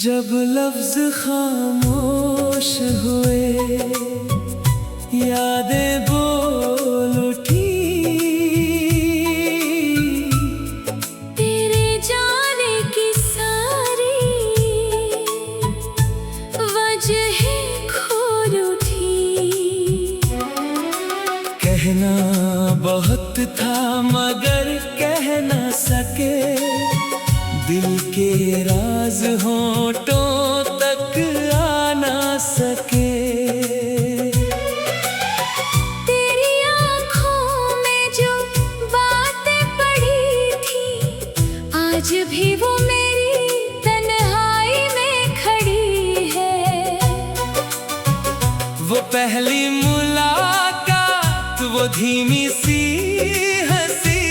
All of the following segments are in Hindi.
जब लफ्ज खामोश हुए, यादें बोल उठी, तेरे जाने की सारी वजहें खोल उठी। कहना बहुत था मगर कह न सके, दिल के राज होठों तक आ ना सके। तेरी आँखों में जो बातें पड़ी थी, आज भी वो मेरी तन्हाई में खड़ी है। वो पहली मुलाकात, वो धीमी सी हंसी,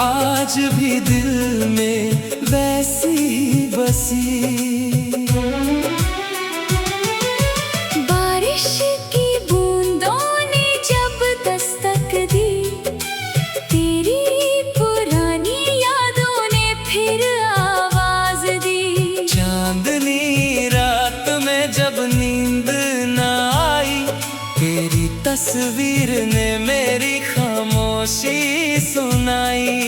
आज भी दिल में वैसी ही बसी। बारिश की बूंदों ने जब दस्तक दी, तेरी पुरानी यादों ने फिर आवाज दी। चांदनी रात में जब नींद न आई, तेरी तस्वीर ने मेरी खामोशी सुनाई।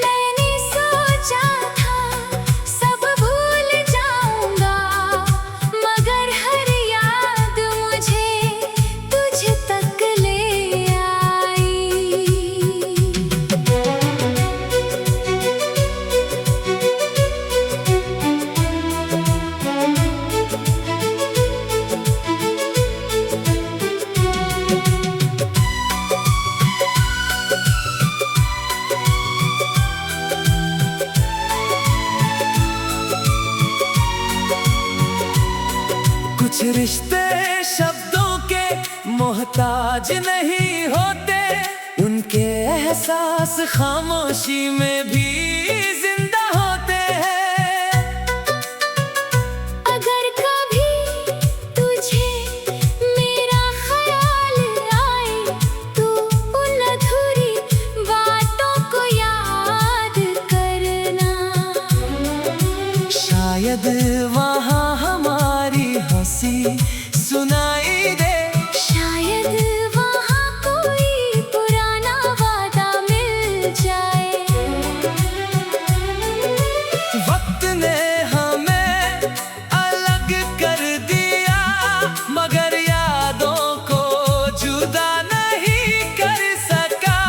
मैंने सोचा था सब भूल जाऊंगा, मगर हर याद मुझे तुझ तक ले आई। कुछ रिश्ते शब्दों के मोहताज नहीं होते, उनके एहसास खामोशी में भी जिंदा होते हैं। अगर कभी तुझे मेरा ख्याल आए, तो उन अधूरी बातों को याद करना। शायद वहाँ हमारी हंसी सुनाई दे, शायद वहाँ कोई पुराना वादा मिल जाए। वक्त ने हमें अलग कर दिया, मगर यादों को जुदा नहीं कर सका।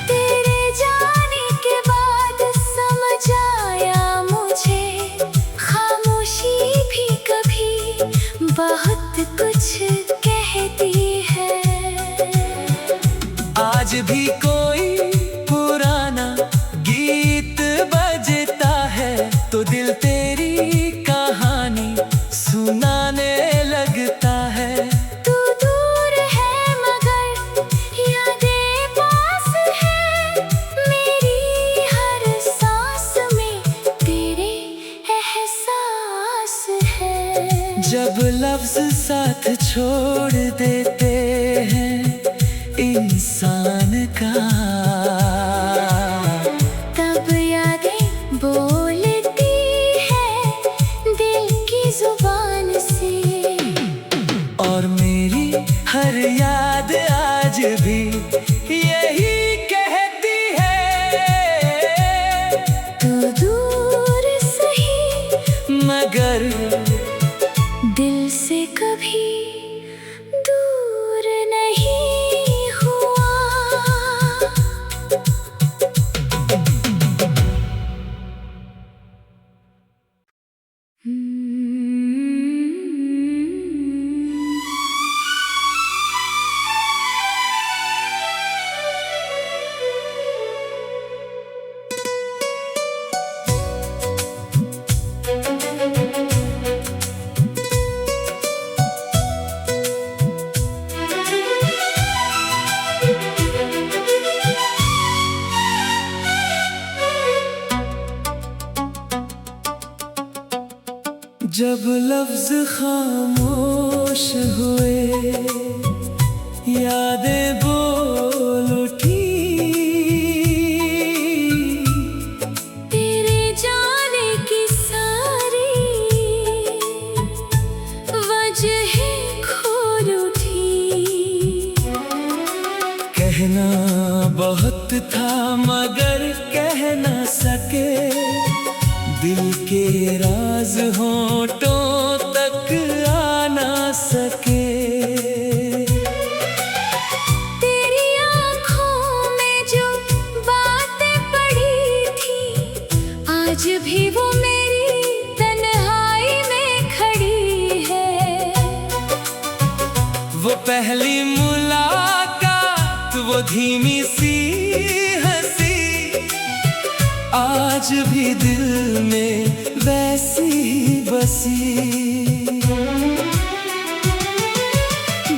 तेरे जाने के बाद समझ आया मुझे, खामोशी भी कभी बहुत कुछ कहती है। आज भी कोई पुराना गीत बजता है, तो दिल तेरी कहानी सुनाने लगता है। तू दूर है मगर यादें पास है, मेरी हर सांस में तेरे एहसास है। जब लफ्ज साथ छोड़ देते हैं इंसान का, तब यादें बोलती है दिल की जुबान से। और मेरी हर याद आज भी यही कहती है, तू दूर सही मगर दिल से कभी दूर नहीं हुआ। जब लफ्ज खामोश हुए, यादें बोल उठी। तेरे जाने की सारी वजहें खोल उठी। कहना बहुत था मगर कह न सके, दिल के राज होठों तक आ न सके। तेरी आँखों में जो बातें पड़ी थी, आज भी वो मेरी तन्हाई में खड़ी है। वो पहली मुलाकात, वो धीमी सी हंसी, आज भी दिल में वैसी ही बसी।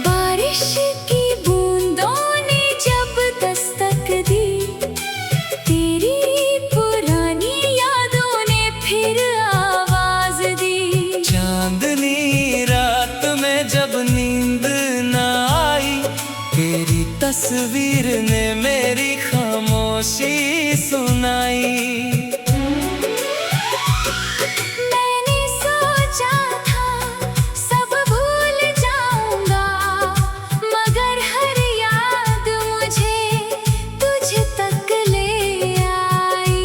बारिश की बूंदों ने जब दस्तक दी, तेरी पुरानी यादों ने फिर आवाज दी। चांदनी रात में जब नींद न आई, तेरी तस्वीर ने मेरी खामोशी सुनाई। मैंने सोचा था सब भूल जाऊंगा, मगर हर याद मुझे तुझ तक ले आई।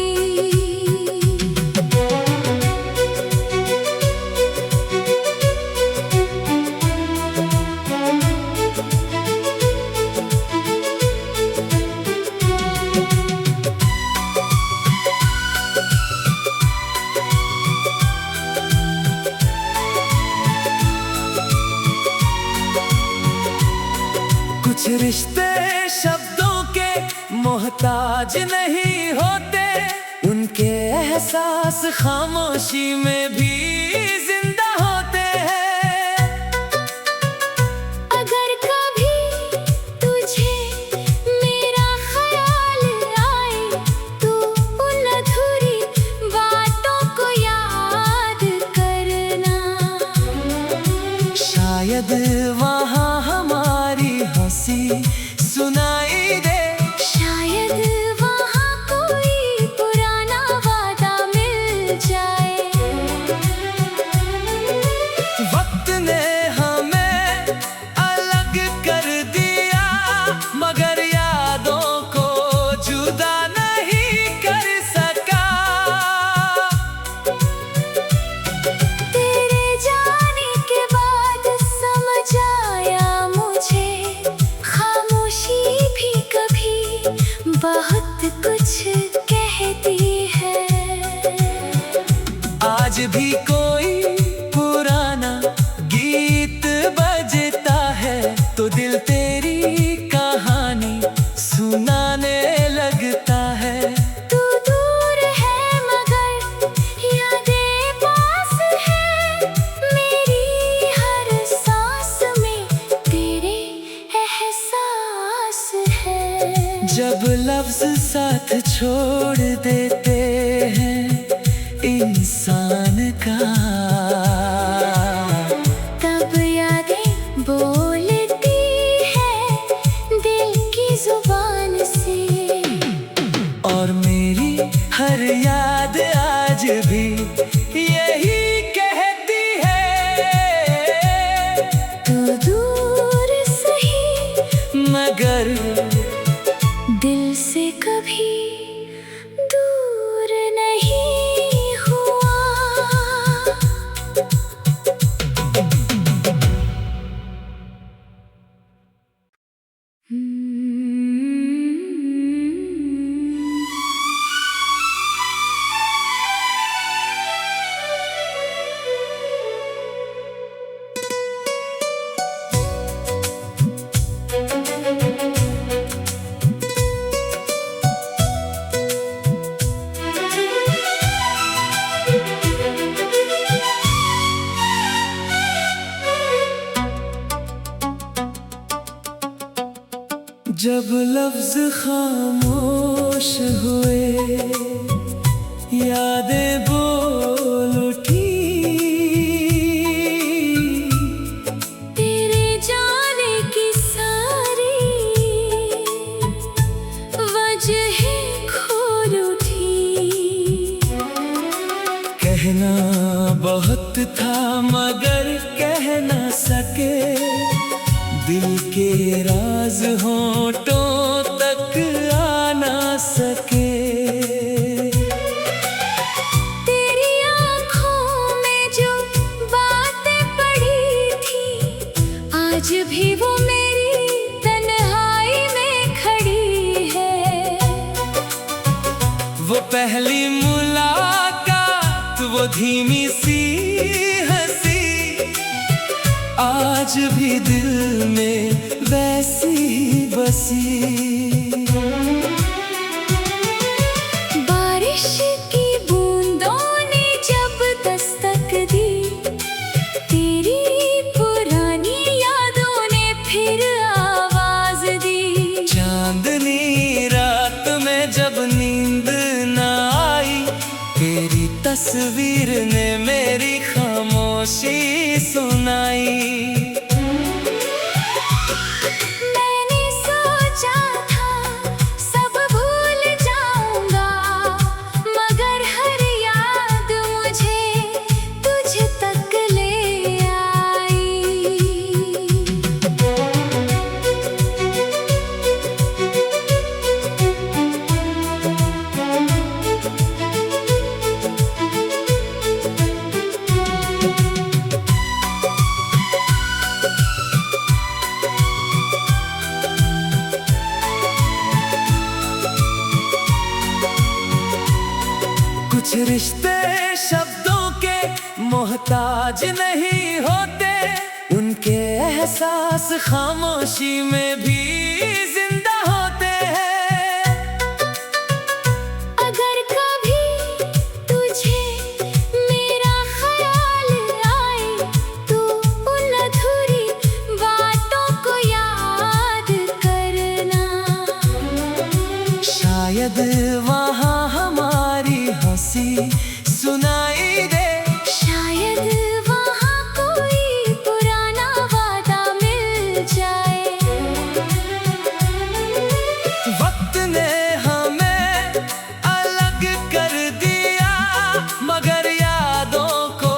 कुछ रिश्ते शब्दों के मोहताज नहीं होते, उनके एहसास खामोशी में भी जिंदा होते हैं। अगर कभी तुझे मेरा ख्याल आए, तो उन अधूरी बातों को याद करना। शायद वहाँ हमारी हंसी सुनाई दे, शायद वहाँ कोई पुराना वादा मिल जाए। वक्त ने हमें अलग कर दिया, मगर यादों को जुदा नहीं कर सका। तेरे जाने के बाद समझ आया मुझे, खामोशी भी कभी बहुत कुछ कहती है। आज भी कोई पुराना गीत बजता है, तो दिल तेरी कहानी सुनाने लगता है। तू दूर है मगर यादें पास है, मेरी हर सांस में तेरे एहसास है। जब लफ्ज साथ छोड़ देते हैं इंसान का, तब यादें बोलती है दिल की जुबान से। और मेरी हर याद आज भी यही कहती है, तू दूर सही मगर दिल से कभी दूर नहीं हुआ। जब लफ्ज खामोश हुए, यादें बोल उठी। बहुत था मगर कह न सके, दिल के राज होठों तक आ न सके। तेरी आँखों में जो बातें पड़ी थी, आज भी वो मेरी तन्हाई में खड़ी है। वो पहली मुलाकात, वो धीमी सी हंसी, आज भी दिल में वैसी ही बसी। बारिश की बूंदों ने जब दस्तक दी, तेरी पुरानी यादों ने फिर आवाज दी। चांदनी रात में जब नींद न आई, तेरी तस्वीर ने मेरी खामोशी सुनाई। मैंने सोचा था सब भूल जाऊंगा, मगर हर याद मुझे तुझ तक ले आई। कुछ रिश्ते शब्दों के मोहताज नहीं होते, उनके एहसास खामोशी में भी जिंदा होते हैं। अगर कभी तुझे मेरा ख्याल आए, तो उन अधूरी बातों को याद करना। शायद वहाँ हमारी हंसी सुनाई दे, शायद वहाँ कोई पुराना वादा मिल जाए। वक्त ने हमें अलग कर दिया, मगर यादों को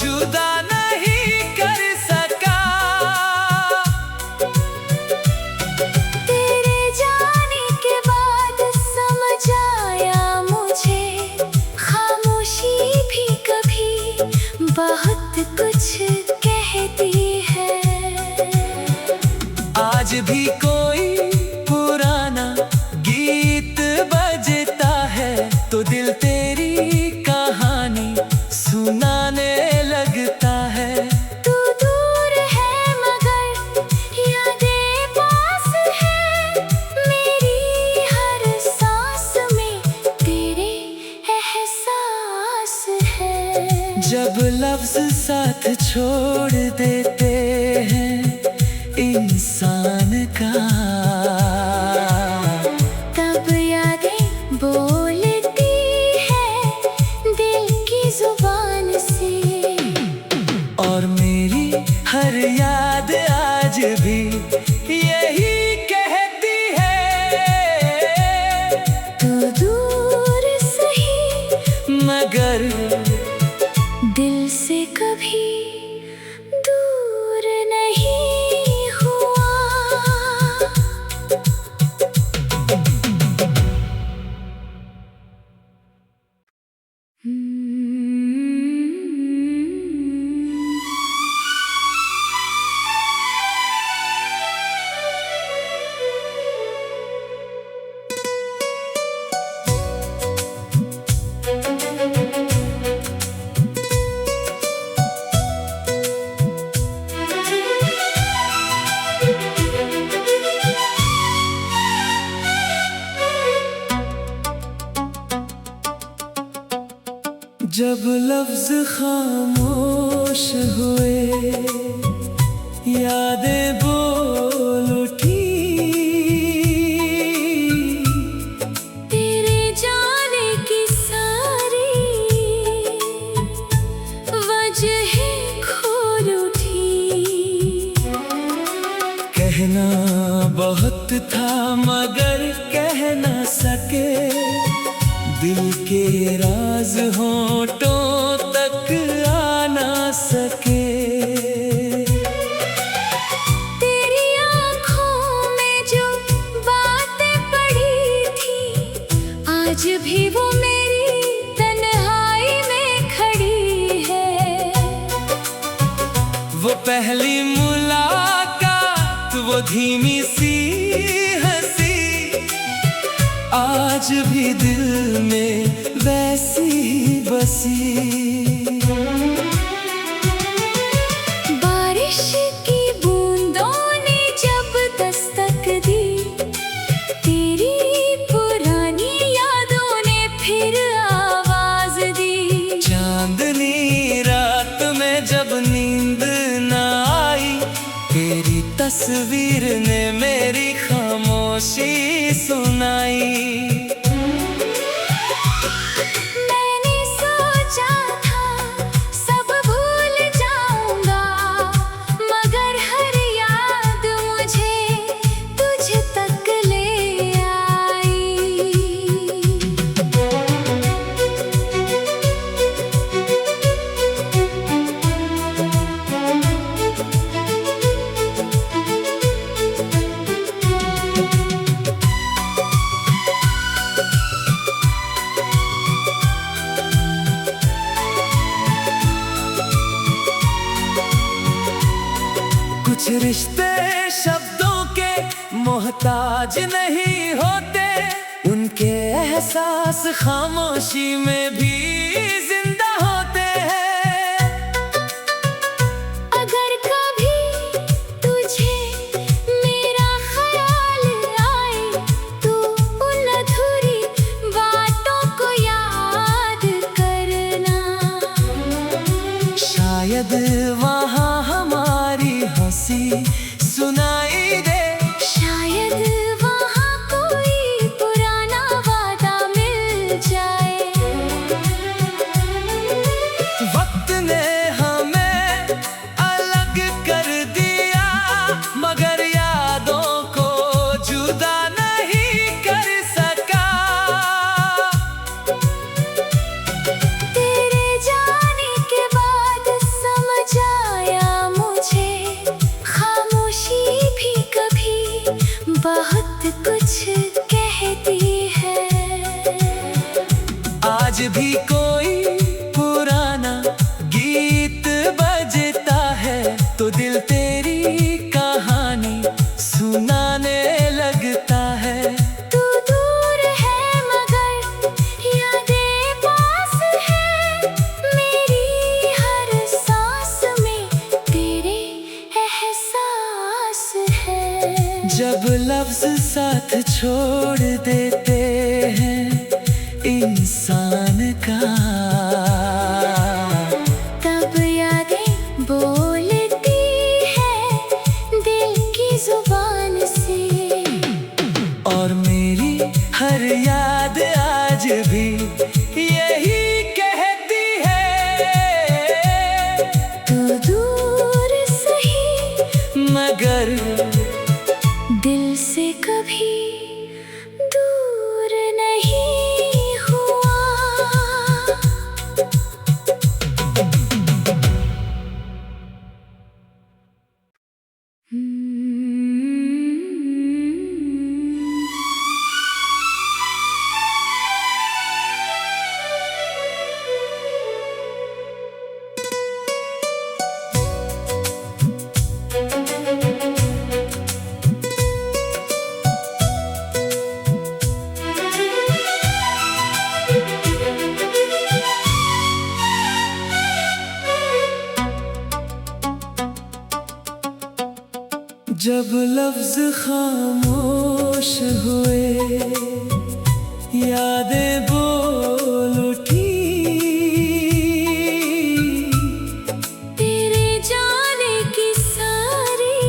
जुदा नहीं कर सका। तेरे जाने के बाद समझ आया मुझे, खामोशी भी कभी बहुत कुछ कहती है। आज भी कोई पुराना गीत बजता है, तो दिल तेरी कहानी सुनाने लगता है। तू दूर है मगर यादें पास है, मेरी हर सांस में तेरे एहसास है। जब लफ्ज साथ छोड़ देते हैं इंसान का, तब यादें बोलती है दिल की जुबान से। और मेरी हर याद आज भी यही कहती है, तू दूर सही मगर दिल से कभी दूर नहीं हुआ। जब लफ्ज खामोश हुए, यादें बोल उठी। तेरे जाने की सारी वजहें खोल उठी। कहना बहुत था मगर कह न सके, दिल के राज होठों तक आ आज भी वो मेरी तन्हाई में खड़ी है। वो पहली मुलाकात, वो धीमी सी हंसी, आज भी दिल में वैसी ही बसी। बारिश की बूंदों ने जब दस्तक दी, तेरी पुरानी यादों ने फिर आवाज दी। चांदनी रात में जब नींद न आई, तेरी तस्वीर ने मेरी खामोशी सुनाई। मैंने सोचा था सब भूल जाऊंगा, मगर हर याद मुझे तुझ तक ले आई। कुछ रिश्ते शब्दों के मोहताज नहीं होते, उनके एहसास खामोशी में भी जिंदा होते हैं। अगर कभी तुझे मेरा ख्याल आए, तो उन अधूरी बातों को याद करना। शायद वहाँ हमारी हंसी सुनाई दे, शायद वहाँ कोई पुराना वादा मिल जाए। वक्त ने हमें अलग कर दिया, मगर यादों को जुदा नहीं कर सका। तेरे जाने के बाद समझ आया मुझे, खामोशी भी कभी बहुत कुछ कहती है। आज भी कोई पुराना गीत बजता है, तो दिल तेरी कहानी सुनाने लगता है। तू दूर है मगर यादें पास है, मेरी हर सांस में तेरे एहसास है। जब लफ्ज साथ छोड़ देते हैं इंसान का, तब यादें बोलती है दिल की जुबान से। और मेरी हर याद आज भी यही कहती है, तू दूर सही मगर दिल से कभी दूर नहीं हुआ। जब लफ्ज खामोश हुए, यादें बोल उठी। तेरे जाने की सारी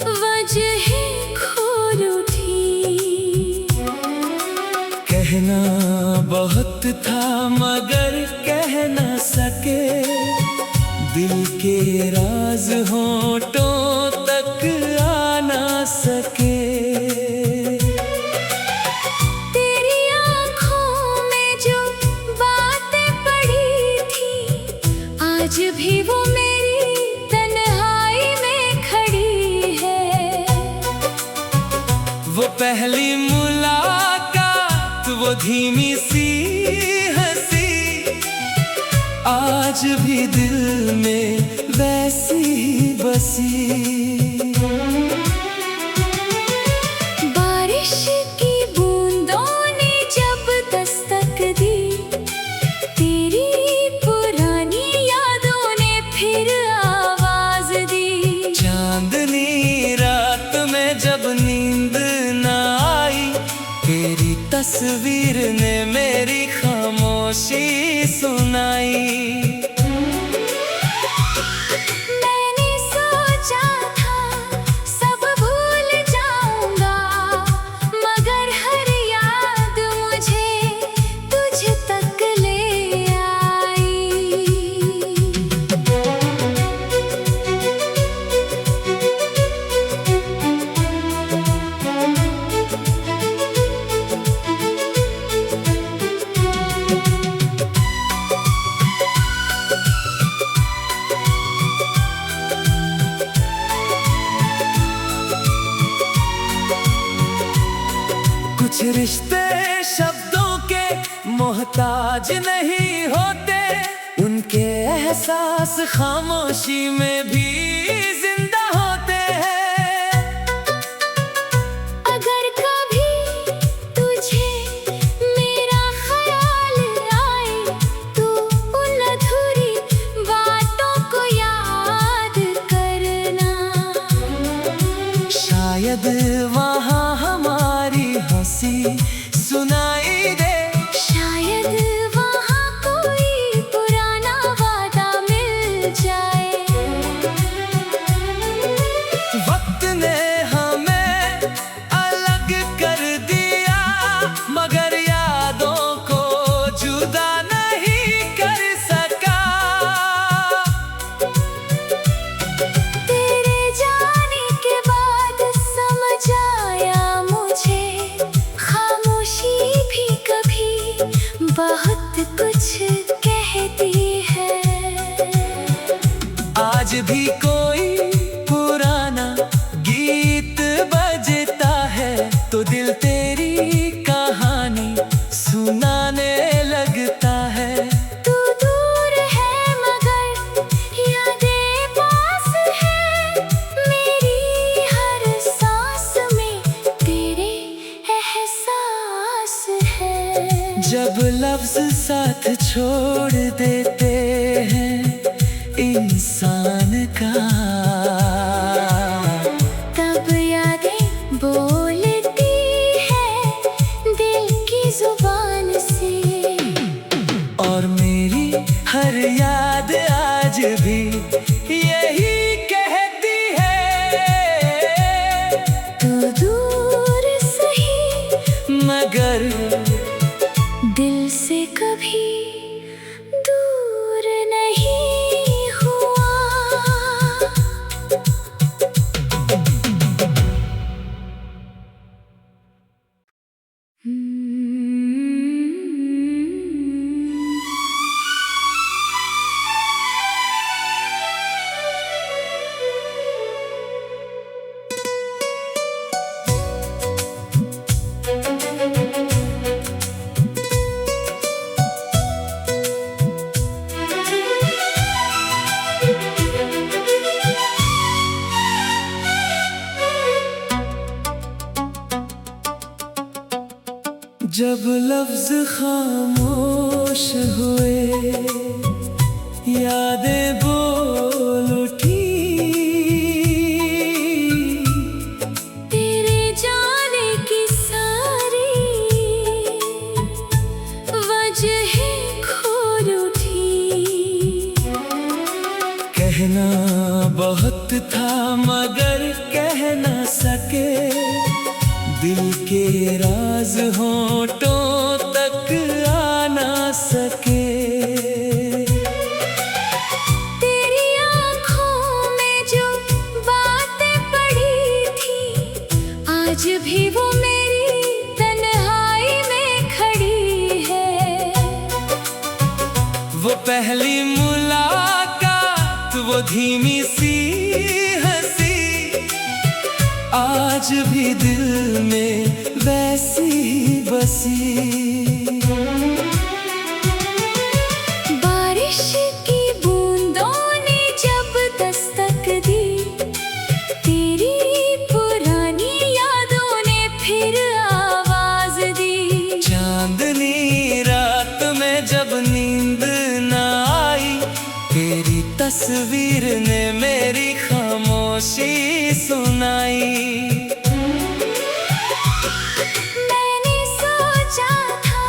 वजहें खोल उठी। कहना बहुत था मगर कह न सके, दिल के राज होठों तक आ ना सके। तेरी आँखों में जो बातें पड़ी थी, आज भी वो मेरी तन्हाई में खड़ी है। वो पहली मुलाकात, वो धीमी सी हंसी आज भी दिल में वैसी ही बसी। बारिश की बूंदों ने जब दस्तक दी, तेरी पुरानी यादों ने फिर आवाज दी। चांदनी रात में जब नींद न आई, तेरी तस्वीर ने मेरी खामोशी सुनाई। मैंने सोचा था सब भूल जाऊंगा, मगर हर याद मुझे तुझ तक ले आई। कुछ रिश्ते शब्दों के मोहताज नहीं होते, उनके एहसास खामोशी में भी जिंदा होते हैं। अगर कभी तुझे मेरा ख्याल आए, तो उन अधूरी बातों को याद करना। शायद वहाँ हमारी हंसी सुनाई दे, शायद वहाँ कोई पुराना वादा मिल जाए। वक्त ने हमें अलग कर दिया, मगर यादों को जुदा नहीं कर सका। तेरे जाने के बाद समझ आया मुझे, खामोशी भी कभी बहुत कुछ कहती है। आज भी कोई पुराना गीत बजता है, तो दिल तेरी कहानी सुनाने लगता है। तू दूर है मगर यादें पास है, मेरी हर सांस में तेरे एहसास है। जब लफ्ज साथ छोड़ देते हैं इंसान का, तब यादें बोलती है दिल की जुबान से। और मेरी हर याद आज भी यही कहती है, तू दूर सही मगर दिल से कभी दूर नहीं हुआ। जब लफ्ज खामोश हुए, यादें बोल उठी। तेरे जाने की सारी वजहें खोल उठी। कहना बहुत था मगर कह न सके, दिल के राज होठों तक आ न सके। तेरी आँखों में जो बातें पड़ी थी, आज भी वो मेरी तन्हाई में खड़ी है। वो पहली मुलाकात, वो धीमी सी हंसी आज भी दिल में वैसी ही बसी। बारिश की बूंदों ने जब दस्तक दी, तेरी पुरानी यादों ने फिर आवाज दी। चांदनी रात में जब नींद न आई, तेरी तस्वीर ने मेरी खामोशी सुनाई। मैंने सोचा था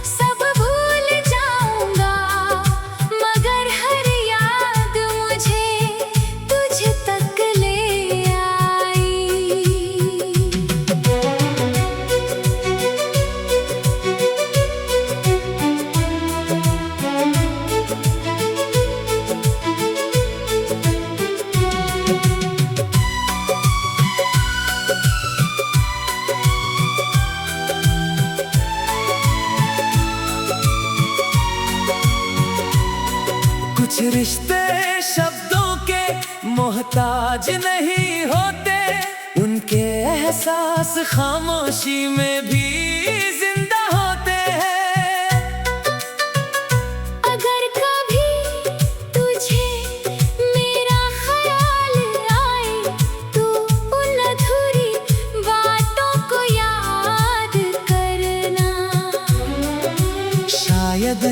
सब भूल जाऊंगा, मगर हर याद मुझे तुझ तक ले आई। कुछ रिश्ते शब्दों के मोहताज नहीं होते, उनके एहसास खामोशी में भी जिंदा होते हैं। अगर कभी तुझे मेरा ख्याल आए, तो उन अधूरी बातों को याद करना। शायद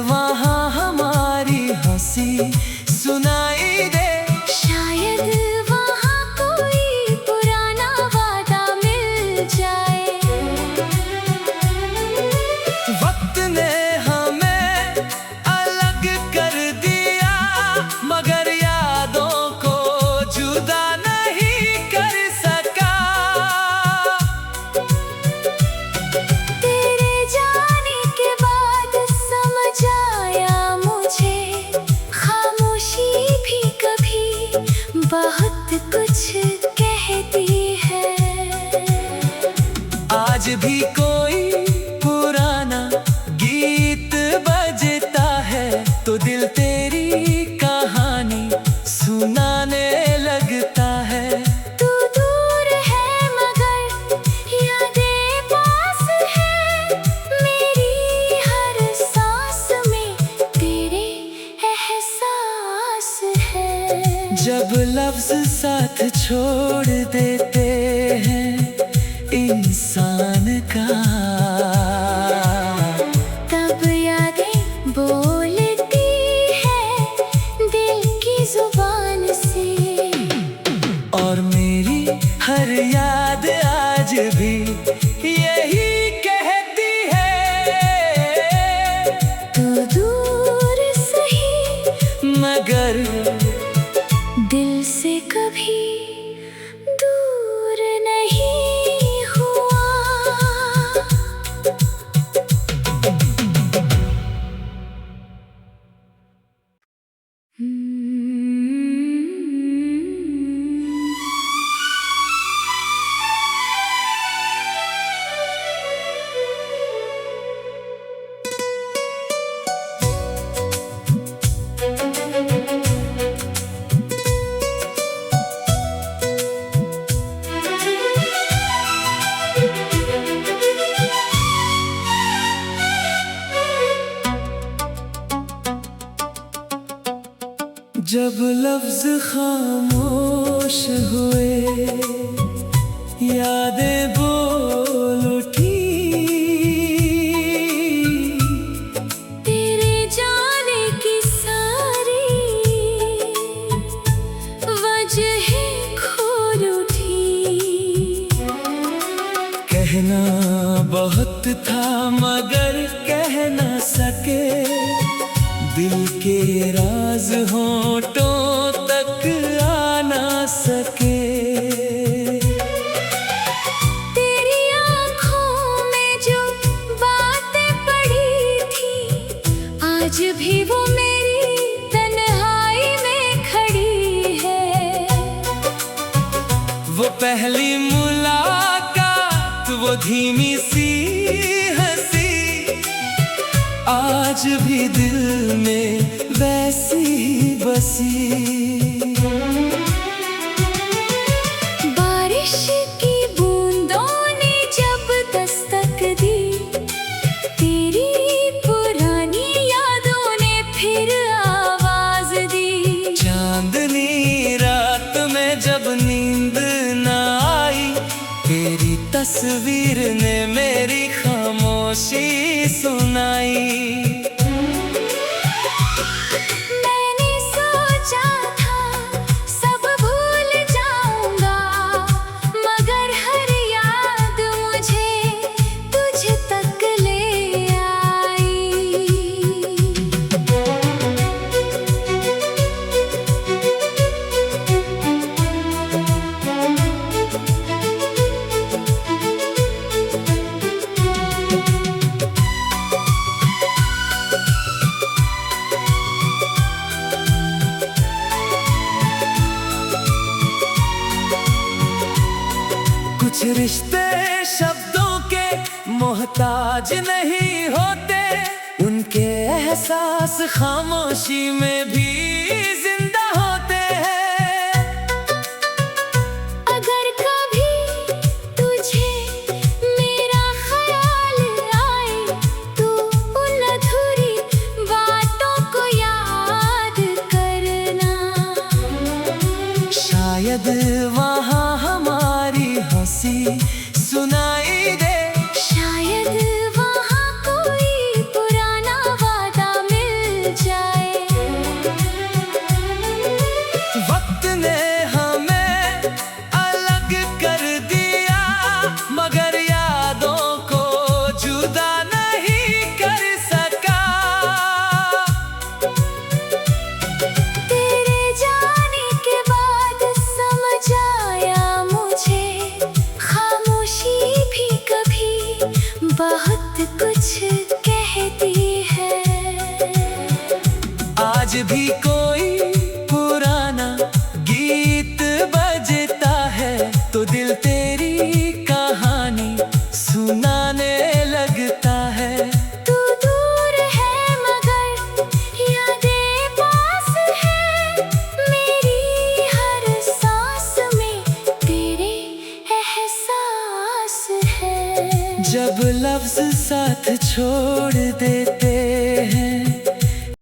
वहाँ हमारी हंसी सुनाई दे, शायद वहाँ कोई पुराना वादा मिल जाए। वक्त ने हमें अलग कर दिया, मगर यादों को जुदा नहीं कर सका। तेरे जाने के बाद समझ आया मुझे, खामोशी भी कभी बहुत कुछ कहती है। आज भी कोई पुराना गीत बजता है, तो दिल तेरी कहानी सुनाने लगता है। तू दूर है मगर यादें पास है, मेरी हर सांस में तेरे एहसास है। जब लफ्ज साथ छोड़ देते हैं इंसान का, तब यादें बोलती है दिल की जुबान से। और मेरी हर याद आज भी यही कहती है, तू दूर सही मगर दिल से कभी दूर नहीं हुआ। जब लफ्ज खामोश हुए, यादें बोल उठी। तेरे जाने की सारी वजहें खोल उठी। कहना बहुत था मगर कह न सके, दिल के राज होठों तक आ ना सके। तेरी आँखों में जो बातें पड़ी थी, आज भी वो मेरी तन्हाई में खड़ी है। वो पहली मुलाकात, वो धीमी सी हंसी, आज भी दिल में वैसी ही बसी। बारिश की बूंदों ने जब दस्तक दी, मोहताज नहीं होते, उनके एहसास खामोशी में भी जिंदा होते हैं। अगर कभी तुझे मेरा ख्याल आए तो उन अधूरी बातों को याद करना। शायद वहाँ हमारी हंसी सुनाई दे, शायद वहाँ कोई पुराना वादा मिल जाए। वक्त ने हमें अलग कर दिया, मगर यादों को जुदा नहीं कर सका। तेरे जाने के बाद समझ आया मुझे, खामोशी भी कभी बहुत कुछ कहती है। आज भी कोई पुराना गीत बजता है तो दिल तेरी कहानी सुनाने लगता है। तू दूर है मगर यादें पास है, मेरी हर सांस में तेरे एहसास है। जब लफ्ज साथ छोड़ देते